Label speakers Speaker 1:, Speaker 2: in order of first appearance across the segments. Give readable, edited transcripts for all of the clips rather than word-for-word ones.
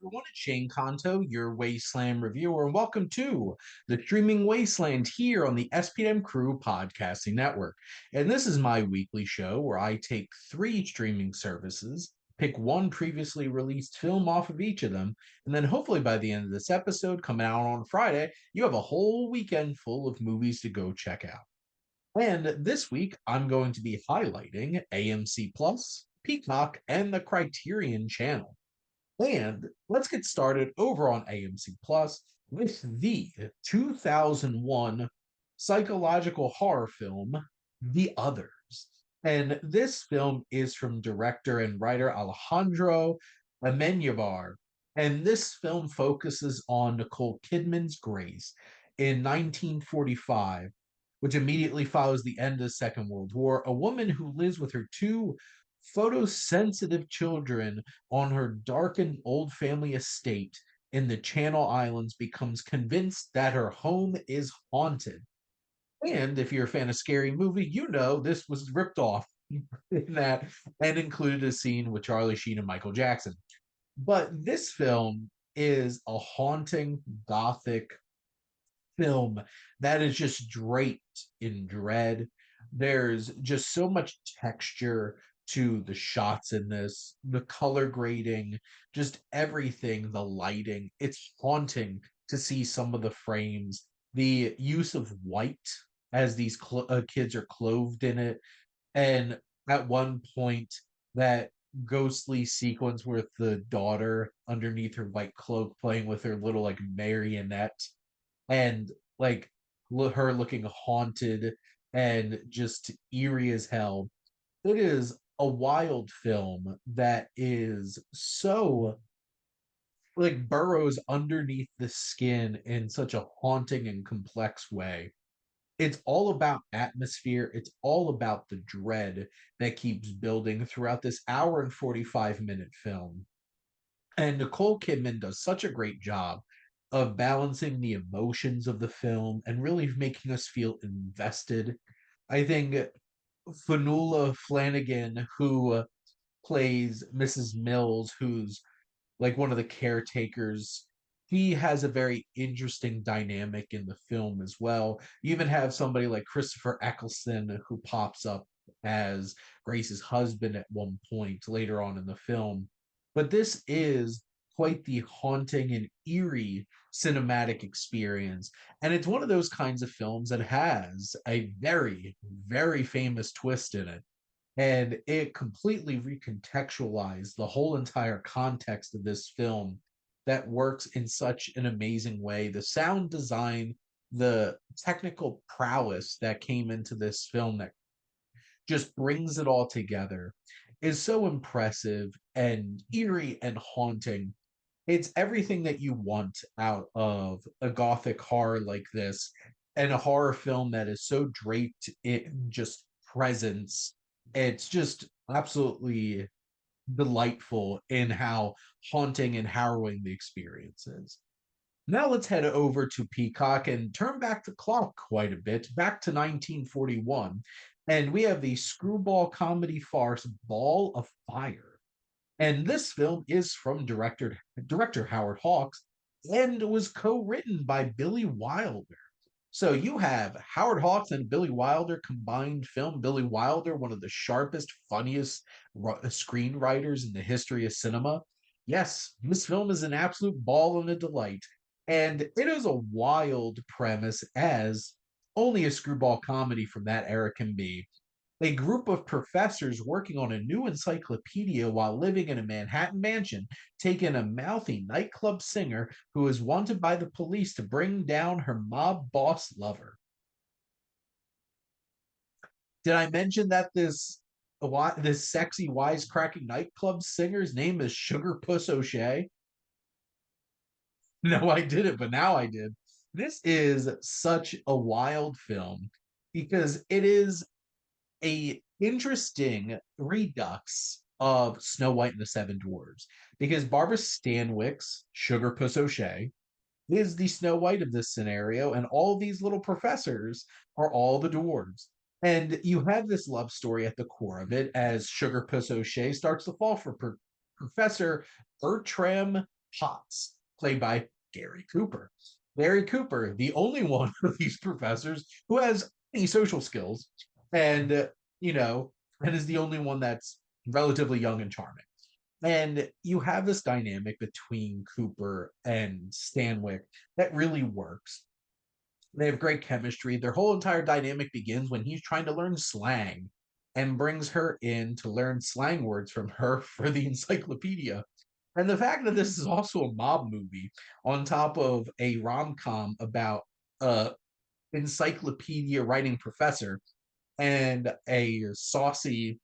Speaker 1: everyone. It's Shane Conto, your Wasteland reviewer, and welcome to the Streaming Wasteland here on the SPM Crew Podcasting Network. And this is my weekly show where I take three streaming services, pick one previously released film off of each of them, and then hopefully by the end of this episode, coming out on Friday, you have a whole weekend full of movies to go check out. And this week, I'm going to be highlighting AMC Plus, Peacock, and the Criterion Channel. And let's get started over on AMC Plus with the 2001 psychological horror film, The Others. And this film is from director and writer Alejandro Amenabar. And this film focuses on Nicole Kidman's Grace in 1945, which immediately follows the end of the Second World War. A woman who lives with her two photosensitive children on her darkened old family estate in the Channel Islands becomes convinced that her home is haunted. And if you're a fan of Scary Movie, you know this was ripped off in that and included a scene with Charlie Sheen and Michael Jackson. But this film is a haunting gothic film that is just draped in dread. There's just so much texture to the shots in this, the color grading, just everything, the lighting. It's haunting to see some of the frames, the use of white as these kids are clothed in it. And at one point, that ghostly sequence with the daughter underneath her white cloak playing with her little like marionette and like her looking haunted and just eerie as hell. It is a wild film that is so like burrows underneath the skin in such a haunting and complex way. It's all about atmosphere. It's all about the dread that keeps building throughout this hour and 45-minute film. And Nicole Kidman does such a great job of balancing the emotions of the film and really making us feel invested. I think Fanula Flanagan, who plays Mrs. Mills, who's like one of the caretakers, he has a very interesting dynamic in the film as well. You even have somebody like Christopher Eccleston who pops up as Grace's husband at one point later on in the film. But this is quite the haunting and eerie cinematic experience. And it's one of those kinds of films that has a very, very famous twist in it, and it completely recontextualized the whole entire context of this film that works in such an amazing way. The sound design, the technical prowess that came into this film that just brings it all together is so impressive and eerie and haunting. It's everything that you want out of a gothic horror like this, and a horror film that is so draped in just presence. It's just absolutely delightful in how haunting and harrowing the experience is. Now let's head over to Peacock and turn back the clock quite a bit, back to 1941. And we have the screwball comedy farce Ball of Fire. And this film is from director Howard Hawks and was co-written by Billy Wilder. So you have Howard Hawks and Billy Wilder combined film. Billy Wilder, one of the sharpest, funniest screenwriters in the history of cinema. Yes, this film is an absolute ball and a delight. And it is a wild premise, as only a screwball comedy from that era can be. A group of professors working on a new encyclopedia while living in a Manhattan mansion take in a mouthy nightclub singer who is wanted by the police to bring down her mob boss lover. Did I mention that this sexy wisecracking nightclub singer's name is Sugar Puss O'Shea? No, I didn't, but now I did. This is such a wild film because it is a interesting redux of Snow White and the Seven Dwarves, because Barbara Stanwyck's Sugar Puss O'Shea is the Snow White of this scenario, and all these little professors are all the dwarves. And you have this love story at the core of it as Sugar Puss O'Shea starts to fall for Professor Bertram Potts, played by Gary Cooper. Gary Cooper, the only one of these professors who has any social skills, and you know, and is the only one that's relatively young and charming. And you have this dynamic between Cooper and Stanwyck that really works. They have great chemistry. Their whole entire dynamic begins when he's trying to learn slang and brings her in to learn slang words from her for the encyclopedia. And the fact that this is also a mob movie on top of a rom-com about a encyclopedia writing professor and a saucy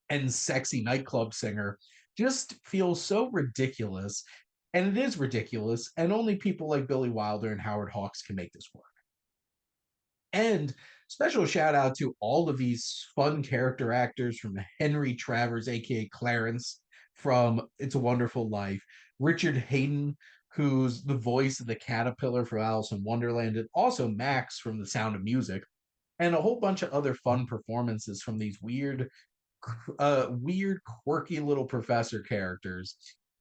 Speaker 1: and sexy nightclub singer just feels so ridiculous. And it is ridiculous, and only people like Billy Wilder and Howard Hawks can make this work. And special shout out to all of these fun character actors from Henry Travers, aka Clarence from It's a Wonderful Life, Richard Hayden, who's the voice of the caterpillar from Alice in Wonderland, and also Max from The Sound of Music, and a whole bunch of other fun performances from these weird, quirky little professor characters.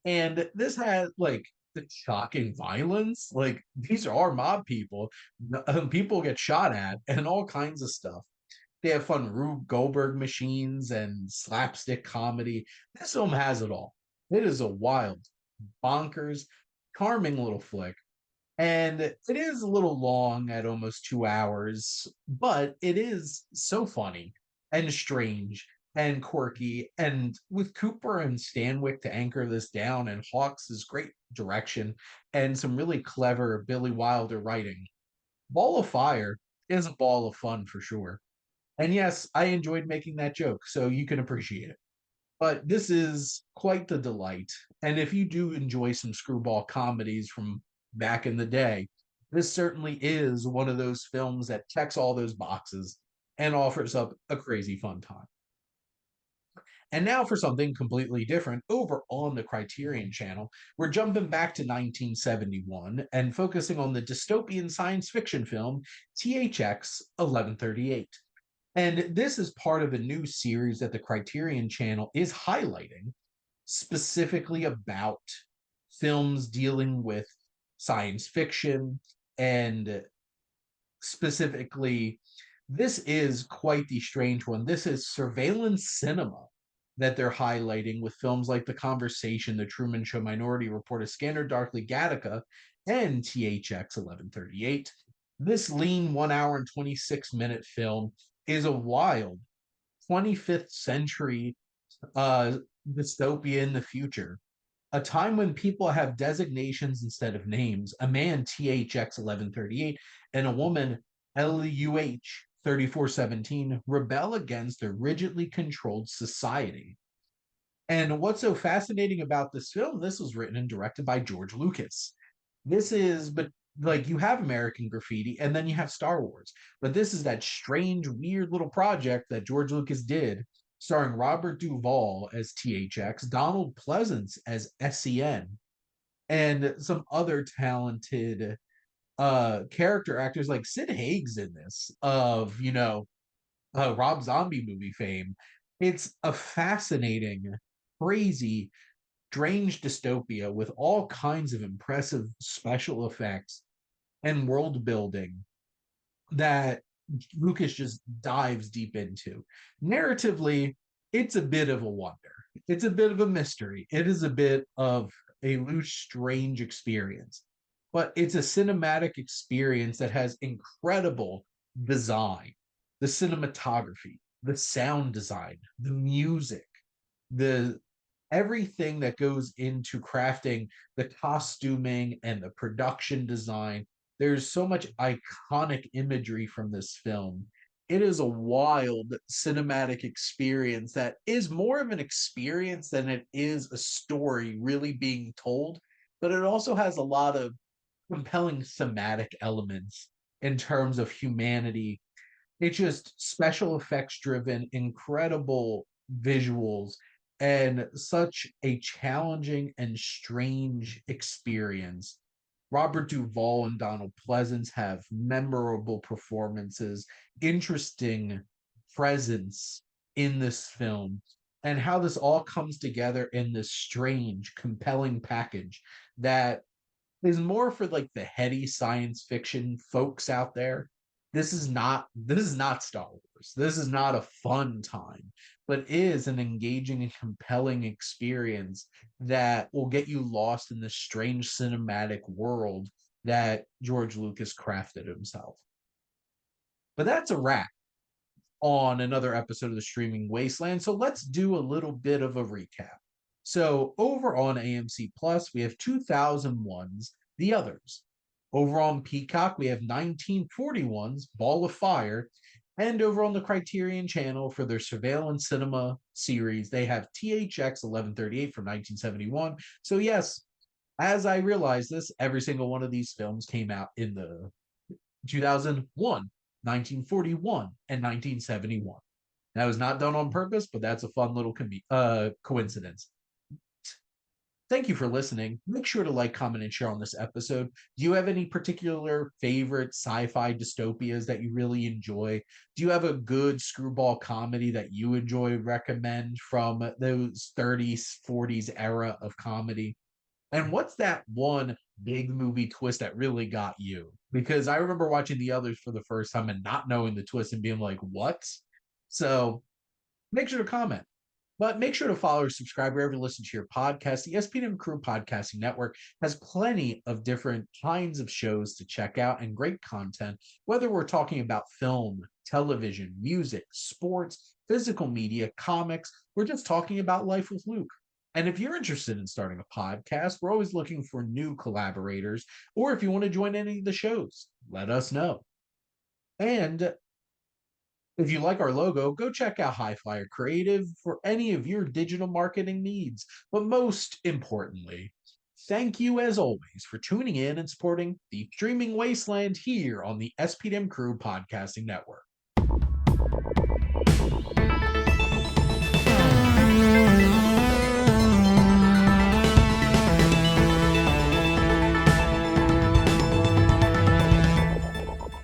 Speaker 1: And this has like the shocking violence. Like these are mob people. People get shot at and all kinds of stuff. They have fun Rube Goldberg machines and slapstick comedy. This film has it all. It is a wild, bonkers, charming little flick. And it is a little long at almost 2 hours, but it is so funny and strange and quirky. And with Cooper and Stanwyck to anchor this down, and Hawks' great direction and some really clever Billy Wilder writing, Ball of Fire is a ball of fun for sure. And yes, I enjoyed making that joke, so you can appreciate it. But this is quite the delight. And if you do enjoy some screwball comedies from back in the day, this certainly is one of those films that checks all those boxes and offers up a crazy fun time. And now for something completely different over on the Criterion Channel, we're jumping back to 1971 and focusing on the dystopian science fiction film THX 1138. And this is part of a new series that the Criterion Channel is highlighting, specifically about films dealing with science fiction. And specifically, this is quite the strange one. This is surveillance cinema that they're highlighting with films like The Conversation, The Truman Show, Minority Report, A Scanner Darkly, Gattaca, and THX 1138. This lean 1 hour and 26-minute film is a wild 25th century dystopia in the future, a time when people have designations instead of names, a man THX 1138 and a woman LUH 3417 rebel against a rigidly controlled society. And what's so fascinating about this film, this was written and directed by George Lucas. This is, but like you have American Graffiti and then you have Star Wars. But this is that strange, weird little project that George Lucas did, starring Robert Duvall as THX, Donald Pleasance as SCN, and some other talented character actors like Sid Haig's in this, of Rob Zombie movie fame. It's a fascinating, crazy, strange dystopia with all kinds of impressive special effects and world building that Lucas just dives deep into. Narratively, it's a bit of a wonder. It's a bit of a mystery. It is a bit of a loose, strange experience. But it's a cinematic experience that has incredible design, the cinematography, the sound design, the music, the everything that goes into crafting the costuming and the production design. There's so much iconic imagery from this film. It is a wild cinematic experience that is more of an experience than it is a story really being told, but it also has a lot of compelling thematic elements in terms of humanity. It's just special effects driven, incredible visuals, and such a challenging and strange experience. Robert Duvall and Donald Pleasance have memorable performances, interesting presence in this film. and how this all comes together in this strange, compelling package that is more for like the heady science fiction folks out there. This is not Star Wars. This is not a fun time, but is an engaging and compelling experience that will get you lost in this strange cinematic world that George Lucas crafted himself. But that's a wrap on another episode of the Streaming Wasteland. So let's do a little bit of a recap. So over on AMC Plus, we have 2001's The Others. Over on Peacock, we have 1941's Ball of Fire. And over on the Criterion Channel for their surveillance cinema series, they have THX 1138 from 1971. So, yes, as I realized this, every single one of these films came out in the 2001, 1941, and 1971. That was not done on purpose, but that's a fun little coincidence. Thank you for listening. Make sure to like, comment, and share on this episode. Do you have any particular favorite sci-fi dystopias that you really enjoy? Do you have a good screwball comedy that you enjoy, recommend from those 30s, 40s era of comedy? And what's that one big movie twist that really got you? Because I remember watching The Others for the first time and not knowing the twist and being like, what? So make sure to comment. But make sure to follow or subscribe wherever you listen to your podcast. The SPM Crew Podcasting Network has plenty of different kinds of shows to check out and great content, whether we're talking about film, television, music, sports, physical media, comics, we're just talking about life with Luke. And if you're interested in starting a podcast, we're always looking for new collaborators, or if you want to join any of the shows, let us know. And if you like our logo, go check out HiFlyer Creative for any of your digital marketing needs. But most importantly, thank you as always for tuning in and supporting the Streaming Wasteland here on the SPM Crew Podcasting Network.